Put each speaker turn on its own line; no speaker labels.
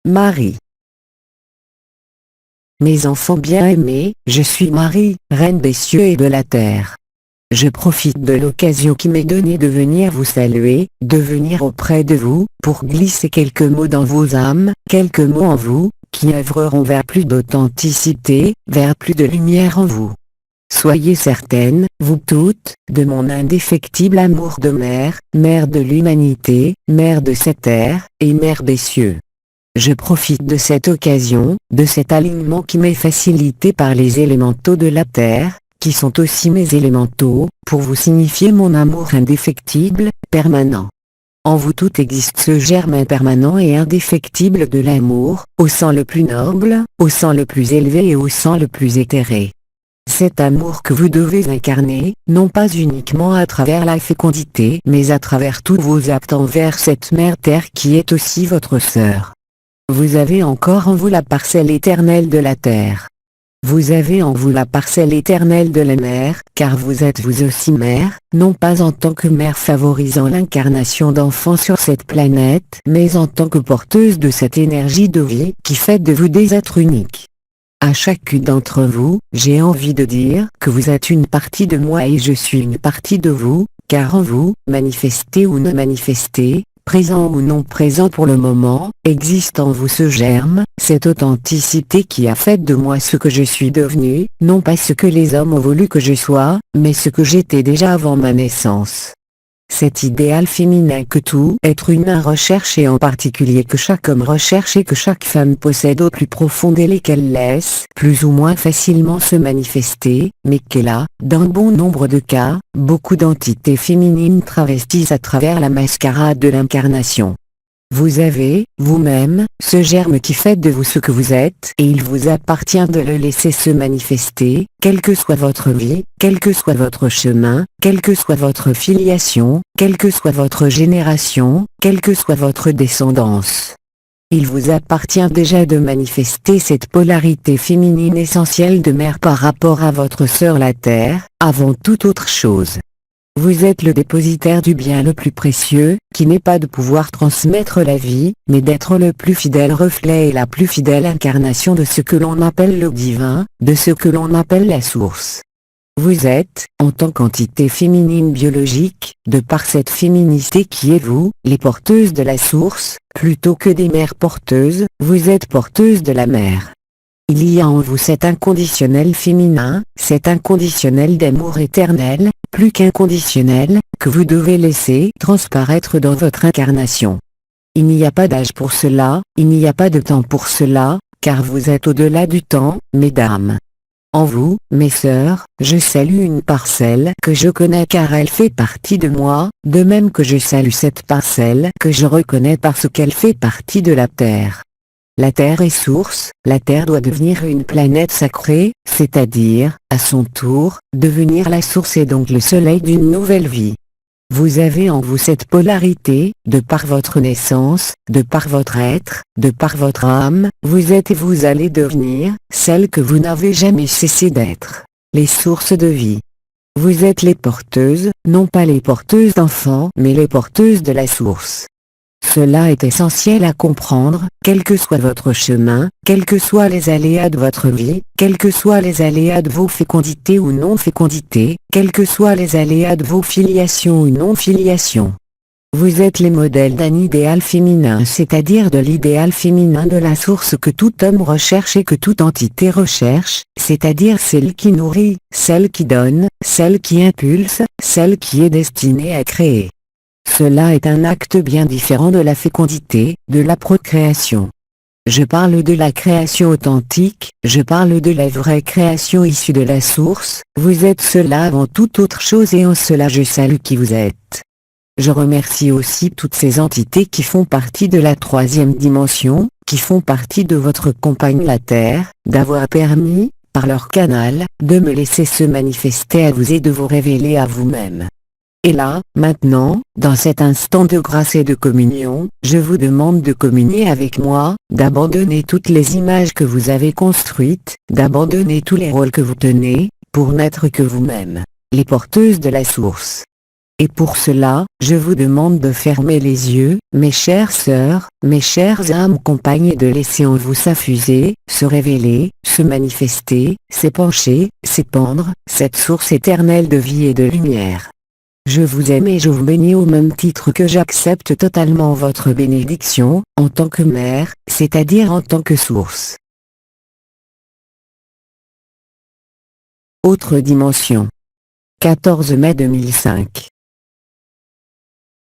Marie. Mes enfants bien-aimés, je suis Marie, reine des cieux et de la terre. Je profite de l'occasion qui m'est donnée de venir vous saluer, de venir auprès de vous, pour glisser quelques mots dans vos âmes, quelques mots en vous, qui œuvreront vers plus d'authenticité, vers plus de lumière en vous. Soyez certaines, vous toutes, de mon indéfectible amour de mère, mère de l'humanité, mère de cette terre, et mère des cieux. Je profite de cette occasion, de cet alignement qui m'est facilité par les élémentaux de la terre, qui sont aussi mes élémentaux, pour vous signifier mon amour indéfectible, permanent. En vous tout existe ce germe impermanent et indéfectible de l'amour, au sang le plus noble, au sang le plus élevé et au sang le plus éthéré. Cet amour que vous devez incarner, non pas uniquement à travers la fécondité, mais à travers tous vos actes envers cette mère terre qui est aussi votre sœur. Vous avez encore en vous la parcelle éternelle de la terre. Vous avez en vous la parcelle éternelle de la mer, car vous êtes vous aussi mère, non pas en tant que mère favorisant l'incarnation d'enfants sur cette planète, mais en tant que porteuse de cette énergie de vie qui fait de vous des êtres uniques. À chacune d'entre vous, j'ai envie de dire que vous êtes une partie de moi et je suis une partie de vous, car en vous, manifesté ou non manifesté, présent ou non présent pour le moment, existe en vous ce germe, cette authenticité qui a fait de moi ce que je suis devenu, non pas ce que les hommes ont voulu que je sois, mais ce que j'étais déjà avant ma naissance. Cet idéal féminin que tout être humain recherche et en particulier que chaque homme recherche et que chaque femme possède au plus profond et qu'elle laisse plus ou moins facilement se manifester, mais qu'elle a, dans bon nombre de cas, beaucoup d'entités féminines travestissent à travers la mascarade de l'incarnation. Vous avez, vous-même, ce germe qui fait de vous ce que vous êtes et il vous appartient de le laisser se manifester, quelle que soit votre vie, quel que soit votre chemin, quelle que soit votre filiation, quelle que soit votre génération, quelle que soit votre descendance. Il vous appartient déjà de manifester cette polarité féminine essentielle de mère par rapport à votre sœur la Terre, avant toute autre chose. Vous êtes le dépositaire du bien le plus précieux, qui n'est pas de pouvoir transmettre la vie, mais d'être le plus fidèle reflet et la plus fidèle incarnation de ce que l'on appelle le divin, de ce que l'on appelle la source. Vous êtes, en tant qu'entité féminine biologique, de par cette féminité qui est vous, les porteuses de la source, plutôt que des mères porteuses, vous êtes porteuses de la mer. Il y a en vous cet inconditionnel féminin, cet inconditionnel d'amour éternel, plus qu'inconditionnel, que vous devez laisser transparaître dans votre incarnation. Il n'y a pas d'âge pour cela, il n'y a pas de temps pour cela, car vous êtes au-delà du temps, mesdames. En vous, mes sœurs, je salue une parcelle que je connais car elle fait partie de moi, de même que je salue cette parcelle que je reconnais parce qu'elle fait partie de la Terre. La Terre est source, la Terre doit devenir une planète sacrée, c'est-à-dire, à son tour, devenir la source et donc le soleil d'une nouvelle vie. Vous avez en vous cette polarité, de par votre naissance, de par votre être, de par votre âme, vous êtes et vous allez devenir, celle que vous n'avez jamais cessé d'être, les sources de vie. Vous êtes les porteuses, non pas les porteuses d'enfants, mais les porteuses de la source. Cela est essentiel à comprendre, quel que soit votre chemin, quels que soient les aléas de votre vie, quels que soient les aléas de vos fécondités ou non-fécondités, quels que soient les aléas de vos filiations ou non-filiations. Vous êtes les modèles d'un idéal féminin, c'est-à-dire de l'idéal féminin de la source que tout homme recherche et que toute entité recherche, c'est-à-dire celle qui nourrit, celle qui donne, celle qui impulse, celle qui est destinée à créer. Cela est un acte bien différent de la fécondité, de la procréation. Je parle de la création authentique, je parle de la vraie création issue de la source, vous êtes cela avant toute autre chose et en cela je salue qui vous êtes. Je remercie aussi toutes ces entités qui font partie de la troisième dimension, qui font partie de votre compagne la Terre, d'avoir permis, par leur canal, de me laisser se manifester à vous et de vous révéler à vous-même. Et là, maintenant, dans cet instant de grâce et de communion, je vous demande de communier avec moi, d'abandonner toutes les images que vous avez construites, d'abandonner tous les rôles que vous tenez, pour n'être que vous-même, les porteuses de la source. et pour cela, je vous demande de fermer les yeux, mes chères sœurs, mes chères âmes compagnes et de laisser en vous s'affuser, se révéler, se manifester, s'épancher, s'épandre, cette source éternelle de vie et de lumière. Je vous aime et je vous bénis au même titre que j'accepte totalement votre bénédiction, en tant que mère, c'est-à-dire en tant que source. Autre dimension. 14 mai 2005.